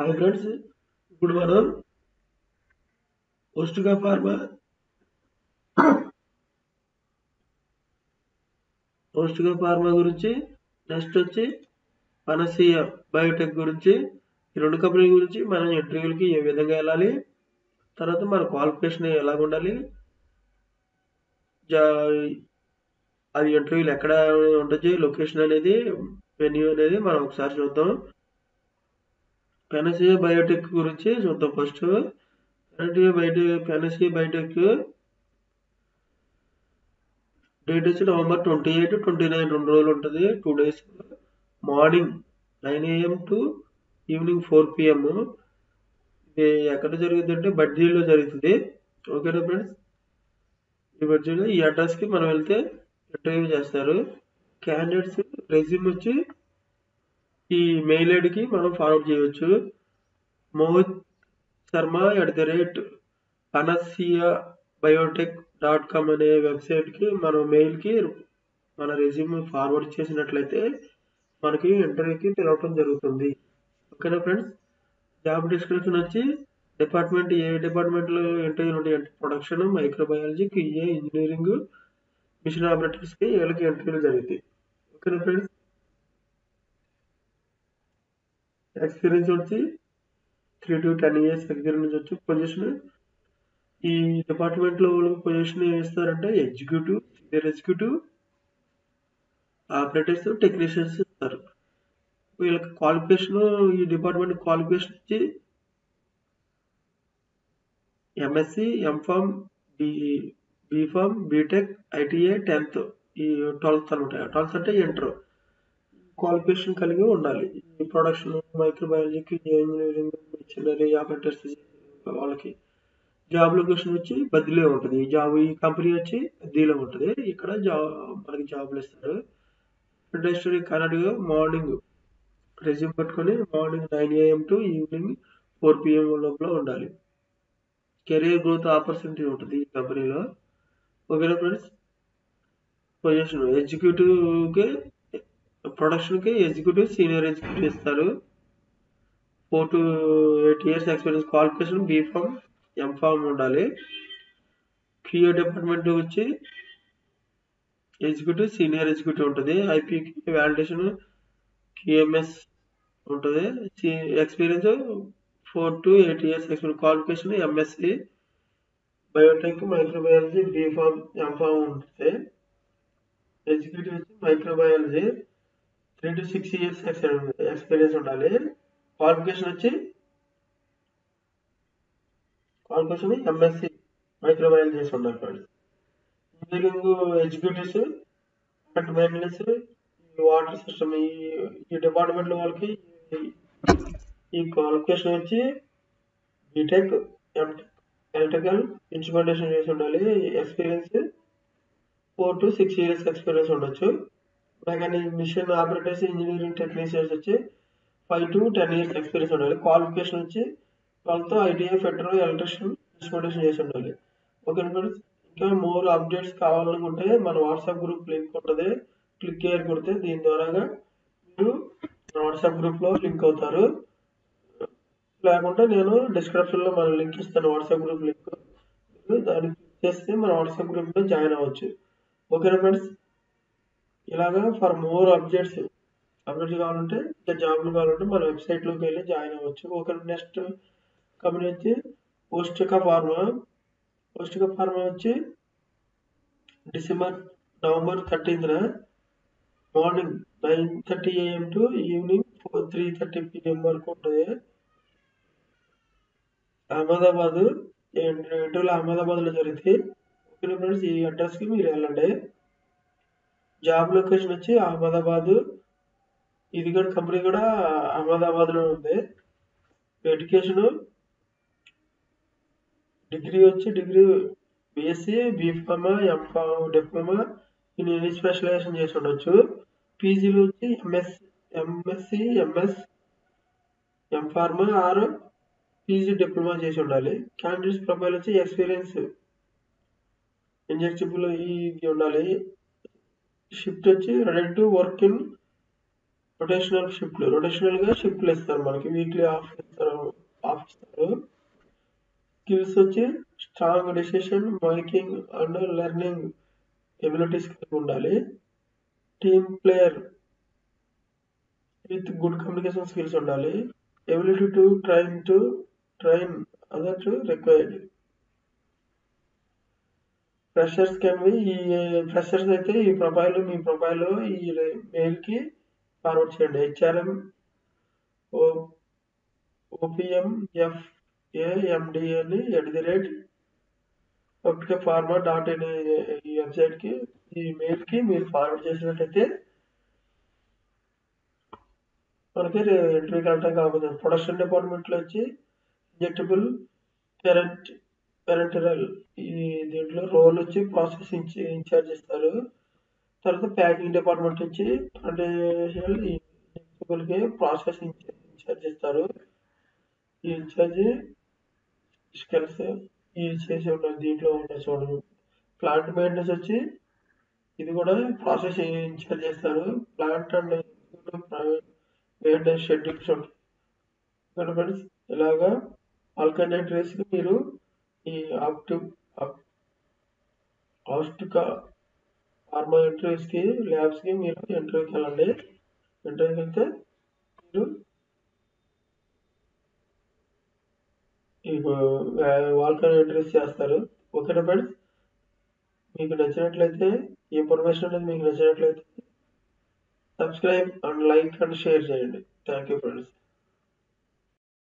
Hi friends, ఇప్పుడు మనం పౌష్టిక ఫార్మా గురించి, నెక్స్ట్ వచ్చి పనసియా బయోటెక్ గురించి, ఈ రెండు కంపెనీల గురించి మనం ఇంటర్వ్యూలకి ఏ విధంగా వెళ్ళాలి, తర్వాత మన క్వాలిఫికేషన్ ఎలా ఉండాలి, అది ఇంటర్వ్యూలు ఎక్కడ ఉండొచ్చు, లొకేషన్ అనేది, వెన్యూ అనేది మనం ఒకసారి చూద్దాం. పనసియా బయోటెక్ గురించి చూద్దాం. ఫస్ట్ పనసియా బయోటెక్ డేట్ వచ్చి November 28, 29 2 రోజులు ఉంటుంది. 2 days. Morning 9 AM to evening 4 PM. ఇది ఎక్కడ జరుగుతుంది అంటే బడ్జీలో జరుగుతుంది. ఓకేనా ఫ్రెండ్స్? ఈ బడ్జీలో ఈ అడ్రస్కి మనం వెళ్తే ఇంటర్వ్యూ చేస్తారు. క్యాండిడేట్స్ రెజ్యూమ్ వచ్చి ఈ మెయిల్ ఐడికి మనం ఫార్వర్డ్ చేయవచ్చు. మోహిత్ శర్మ @panacea.biotech.com అనే వెబ్సైట్కి మన మెయిల్కి మన రెజ్యూమ్ ఫార్వర్డ్ చేసినట్లయితే మనకి ఇంటర్వ్యూకి పిలవటం జరుగుతుంది. ఓకేనా ఫ్రెండ్స్? జాబ్ డిస్క్రిప్షన్ వచ్చి డిపార్ట్మెంట్ ఏ డిపార్ట్మెంట్లో ఇంటర్వ్యూలు ఉంటాయంటే production, microbiology, QA, engineering, machine ఆపరేటర్స్కి వీళ్ళకి ఇంటర్వ్యూలు జరుగుతాయి. ఓకేనా ఫ్రెండ్స్? ఎక్స్పీరియన్స్ వచ్చి 3 to 10 years ఎక్స్పీరియన్స్ వచ్చి పొజిషన్ ఈ డిపార్ట్మెంట్లో పొజిషన్ ఏమి ఇస్తారంటే executive, senior executive, operators, technicians ఇస్తారు. వీళ్ళకి క్వాలిఫికేషన్ ఈ డిపార్ట్మెంట్ క్వాలిఫికేషన్ వచ్చి MSc, MPharm, BPharm, BTech, ITI, 10th, ఈ 12th అనమాట. 12th అంటే ఇంటర్ క్వాలిఫికేషన్ కలిగి ఉండాలి. ఈ ప్రొడక్షన్, మైక్రోబయాలజీకి, ఇంజనీరింగ్, మిషనరీ ఆపరేటర్స్ వాళ్ళకి. జాబ్ లొకేషన్ వచ్చి బదిలీ ఉంటుంది. ఈ కంపెనీ వచ్చి బదిలీలో ఉంటుంది. ఇక్కడ మనకి జాబ్లు ఇస్తారు. ఇండస్ట్రీ కన్నడగా మార్నింగ్ రెజ్యూమ్ పెట్టుకొని morning 9 AM to evening 4 PM లోపల ఉండాలి. కెరీర్ గ్రోత్ ఆపర్చునిటీ ఉంటుంది ఈ కంపెనీలో. ఓకేనా ఫ్రెండ్స్? పొజిషన్ ఎగ్జిక్యూటివ్కి, ప్రొడక్షన్కి ఎగ్జిక్యూటివ్, సీనియర్ ఎగ్జిక్యూటివ్ ఇస్తారు. 4 to 8 years experience. Qualification BPharm, MPharm ఉండాలి. QA డిపార్ట్మెంట్ వచ్చి ఎగ్జిక్యూటివ్, సీనియర్ ఎగ్జిక్యూటివ్ ఉంటుంది. IPకి వ్యాలిడేషన్, QMS ఉంటుంది. Experience 4 to 8 years experience. Qualification MSc, biotech, microbiology, BPharm, MPharm ఉంటుంది. ఎగ్జిక్యూటివ్ వచ్చి మైక్రోబయాలజీ 3 to 6 years ఎక్స్పీరియన్స్ ఉండాలి. Qualification వచ్చి MSc మైక్రోబయాలజీ ఉండాలి. Engineering executives, maintenance, water system ఈ డిపార్ట్మెంట్లో వాళ్ళకి ఈ క్వాలిఫికేషన్ వచ్చి BTech, MTech, ఎలక్ట్రికల్ ఇన్స్ట్రుమెంటేషన్ చేసి ఉండాలి. ఎక్స్పీరియన్స్ 4 to 6 years ఎక్స్పీరియన్స్ ఉండొచ్చు. Mechanic, machine operators, engineering technicians వచ్చి 5 to 10 years ఎక్స్పీరియన్స్ ఉండాలి. క్వాలిఫికేషన్ వచ్చి 12th ITI, federal electrician instrumentation చేసి ఉండాలి. Okay friends? ఇంకా మోర్ అప్డేట్స్ కావాలనుకుంటే మన వాట్సాప్ గ్రూప్ లింక్ ఉంటుంది. క్లిక్ చేయర్ కొడితే దీని ద్వారాగా మీరు వాట్సాప్ గ్రూప్లో లింక్ అవుతారు. లేకుంటే నేను డిస్క్రిప్షన్లో మన లింక్ ఇస్తాను, వాట్సాప్ గ్రూప్ లింక్. దాన్ని క్లిక్ చేస్తే మన వాట్సాప్ గ్రూప్లో జాయిన్ అవ్వచ్చు. ఓకేనా ఫ్రెండ్స్? ఇలాగా ఫర్ మోర్ అప్డేట్స్ కావాలంటే, ఇంకా జాబ్లు కావాలంటే మన వెబ్సైట్లోకి వెళ్ళి జాయిన్ అవ్వచ్చు. ఓకే. నెక్స్ట్ కంపెనీ వచ్చి పౌష్టిక ఫార్మా వచ్చి November 13th morning 9:30 AM to evening 3:30 PM వరకు ఉంటుంది. అహ్మదాబాద్లో జరుగుతుంది. Okay friends? ఈ అడ్రస్కి మీరు వెళ్ళండి. జాబ్ లొకేషన్ వచ్చి అహ్మదాబాద్. ఇది కూడా కంపెనీ కూడా అహ్మదాబాద్లో ఉంది. Education degree BSc, BPharm, MPharm, diploma in any specialisation చేసి ఉండొచ్చు. పీజీలో వచ్చి MSc, MS, MPharm or PG diploma చేసి ఉండాలి. క్యాండిడేట్స్ ప్రొఫైల్ వచ్చి ఎక్స్పీరియన్స్ ఇంజెక్టబుల్ ఇది ఉండాలి. షిఫ్ట్ వచ్చి ready to work in rotational గా షిఫ్ట్లు ఇస్తారు మనకి, వీక్లీ ఆఫ్ ఇస్తారు. స్కిల్స్ వచ్చి strong decision making and learning abilities కలిగి ఉండాలి. Team player with good communication skills ఉండాలి. Ability to train other to required. Freshers అయితే మీ ప్రొఫైల్ ఈ మెయిల్ కి ఫార్వర్డ్ చేయండి. HRM OPMFAMD @farmer.in ఈ వెబ్సైట్ కి, ఈ మెయిల్ కి మీరు ఫార్వర్డ్ చేసినట్టయితే మనకి ఇంటర్వ్యూకి వెళ్ళడం కాకపోతే. ప్రొడక్షన్ డిపార్ట్మెంట్ లో వచ్చి ఇంజెక్టబుల్ పెరెంటరల్ ఈ దీంట్లో రోల్ వచ్చి ప్రాసెస్ ఇన్ఛార్జ్ ఇస్తారు. తర్వాత ప్యాకింగ్ డిపార్ట్మెంట్ వచ్చి ఇంజెక్టబుల్ కి ప్రాసెస్ ఇన్ఛార్జ్ ఇస్తారు. ఈ ఇన్ఛార్జ్ స్కిల్స్ ఈ చేసి ఉండాలి, దీంట్లో ఉంటాయి చూడండి. ప్లాంట్ మెయింటెనెన్స్ వచ్చి ఇది కూడా ప్రాసెస్ ఇన్ఛార్జ్ చేస్తారు. ప్లాంట్ అండ్ మెయింటెనెన్స్ షెడ్యూల్స్ ఉంటాయి ఫ్రెండ్స్. ఇలాగా ఆల్టర్నేట్ రేస్ కి మీరు ఈ ఫార్మా ఇంటర్వ్యూస్ కి ల్యాబ్స్ కి మీరు ఇంటర్వ్యూకి వెళ్ళండి. ఇంటర్వ్యూకి వెళ్తే మీరు ఈ వాల్కన్ ఇంటర్వ్యూస్ చేస్తారు. ఓకేనా ఫ్రెండ్స్, మీకు నచ్చినట్లయితే ఈ ఇన్ఫర్మేషన్ అనేది మీకు నచ్చినట్లయితే subscribe and like and share చేయండి. Thank you friends.